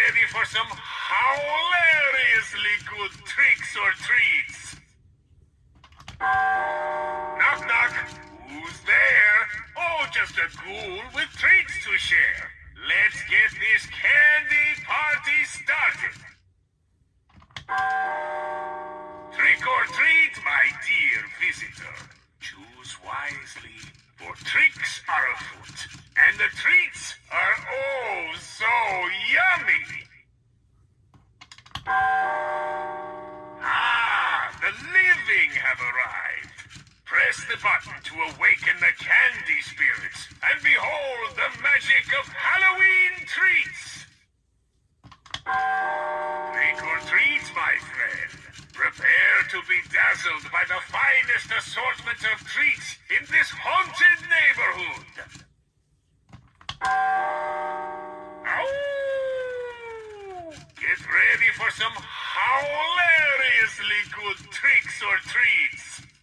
ready for some hilariously good tricks or treats. Knock, knock. Who's there? Oh, just a ghoul with treats to share. Let's get this candy party started. Trick or treat, my dear visitor. Choose wisely, for tricks are afoot, and the treats are oh so yummy. Ah, the living have arrived. Press the button to awaken the candy spirits, and behold the magic of Halloween treats. Trick or treat, my friend. Prepare to be dazzled by the finest assortment of treats in this haunted neighborhood. Ow! Get ready for some hilariously good tricks or treats.